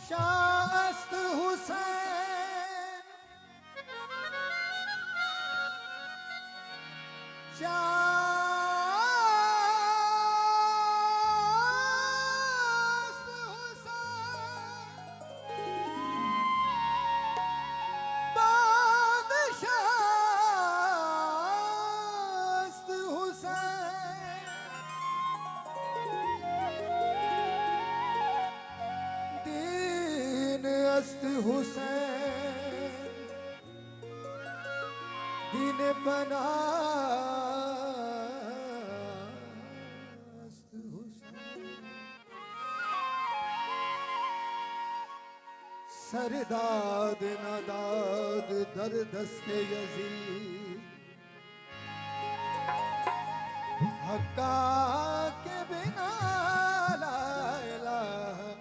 शास्त हुसैन शास्त हुसैन बादशास्त हुसैन दीन अस्त हुसैन दीन पनास्त हुसैन सरदाद नदाद दरदस्ते यजीद हक्का के बिना ला इलाहा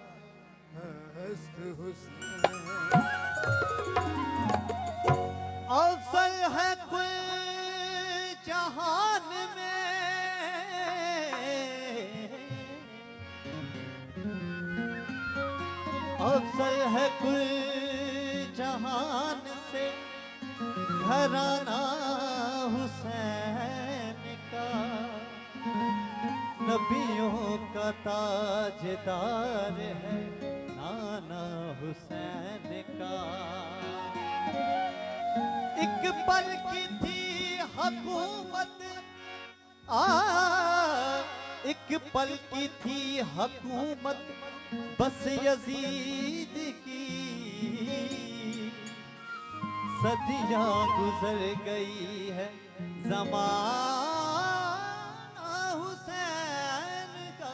हस्त हुसैन अफसल है कोई जहान में अफसल है कोई जहान से घराना हुसैन का नबियों का ताजदार है नाना हुसैन का एक पल की थी हुकूमत एक पल की थी हुकूमत बस यजीद की सदियां गुजर गई है ज़माना हुसैन का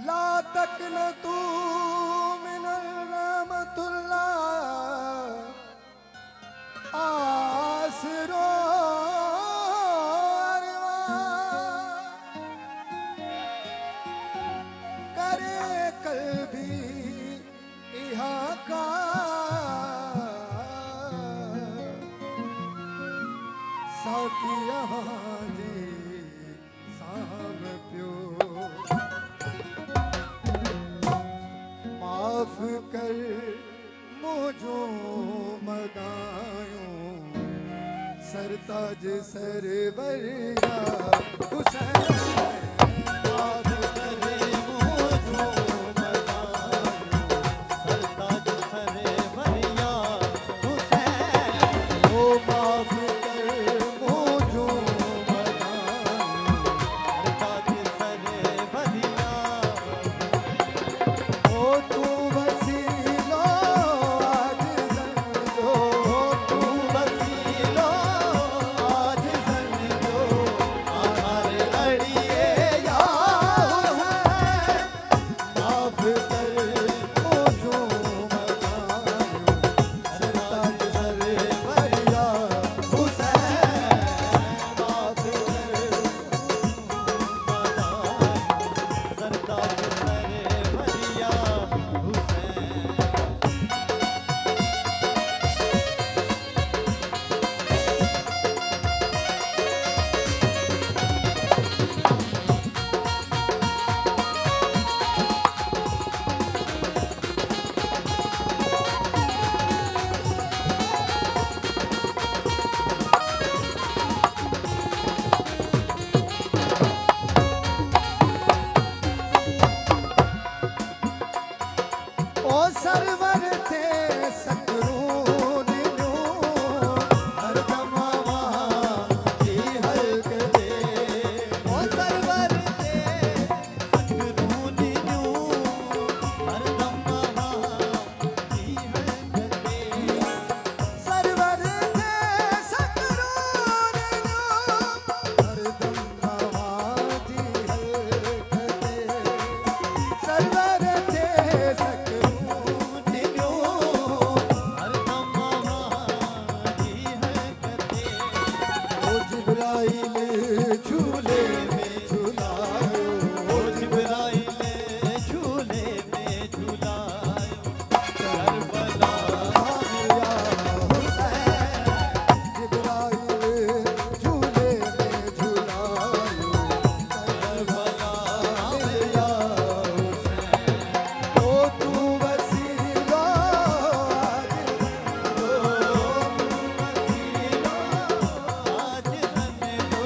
ला तकनतू मिनल रहमतुल्लाह आसरो करे कल्बी यहाँ का साकिया जी साम प्यो माफ कर मुझो मदायूं सरताज सरवरिया हुसैन माफ कर मुझो मदायूं सरताज सरवरिया हुसैन ओ माफ कर मुझो मदायूं सरताज सरवरिया ओ तू वसीलो आज समझो तू वसीलो आज समझो आधार अड़िए यार जिब्राइल झूले में झुलायो ओ जिब्राइल झूले में झुलायो करबला या हुसैन जिब्राइल झूले में झुलायो करबला या हुसैन ओ तू वसीला आज तने को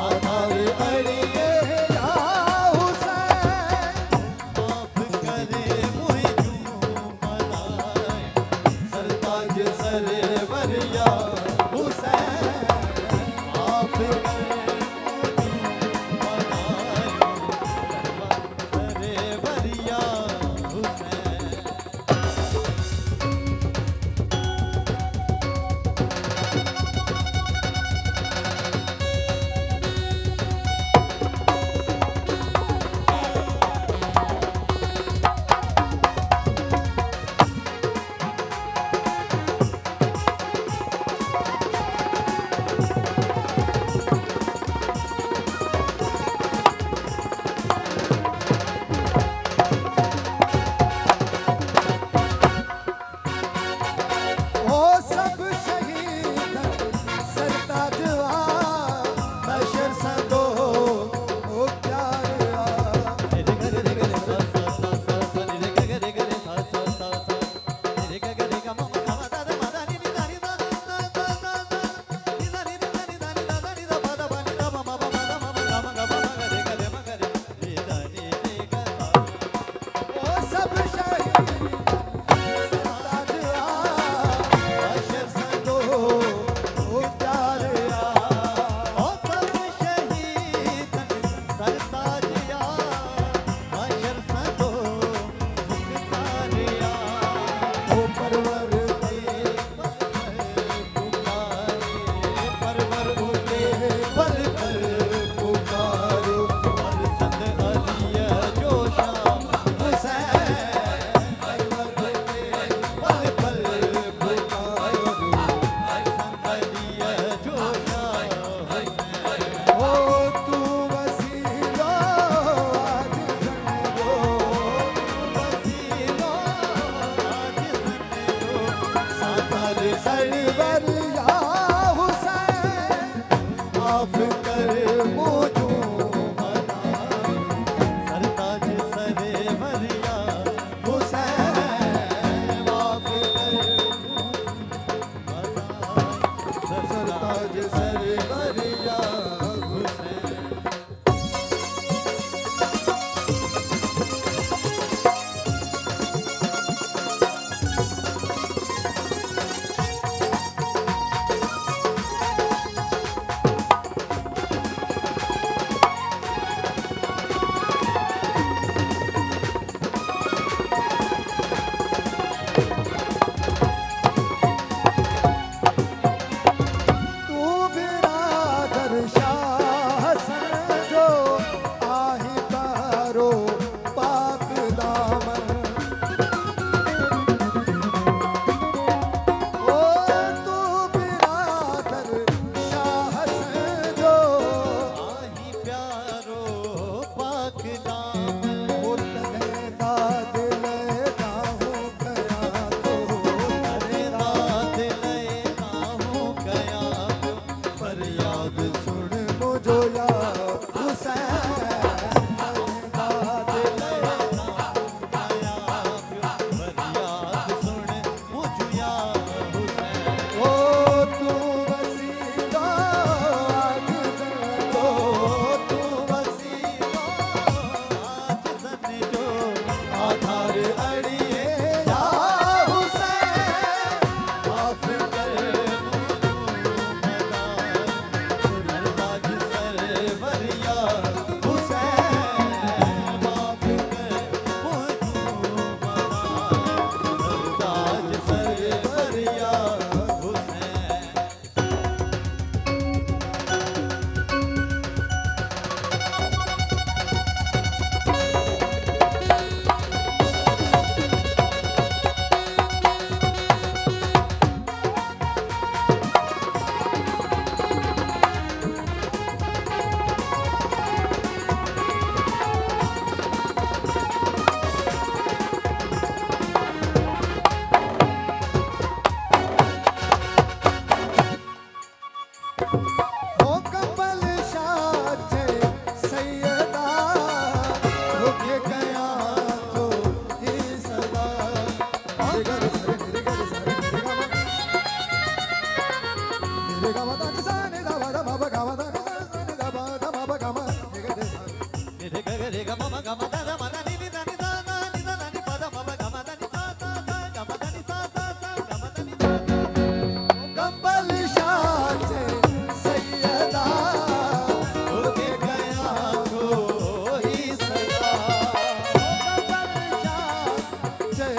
आधार अड़िए या हुसैन माफ करे मुझे मनाए सरताज सरवरिया हुसैन माफ करे मनाए करे वरिया हुसैन ओ सब शहीद सरताज बशर सदो ओ प्यारा ओ सब शहीद सरताज बशर सदो ओ प्यारा ओ सब शहीद सरताजिया माशर सदो मुख्तारिया ओ परवर परवर उठे पल पल पुकारो संद अलिया जोशा हुसैन परवर पल पल पुकारो संद अलिया जोशा ओ तू वसीला आज जन्मो वसीलो आज सन्ने सातार सरवर या हुसैन माफ कर मुझो मनाए सरताज सरे वरिया हुसैन माफ कर सरताज सरवर या हुसैन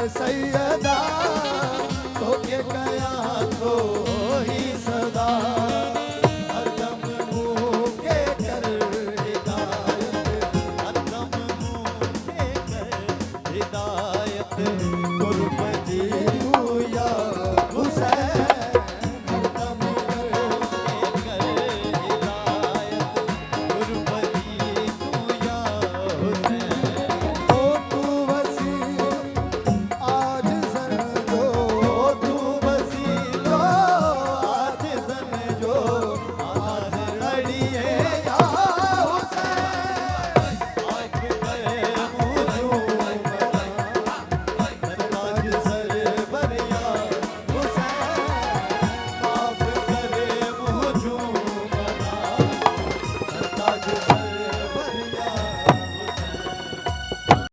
सैयद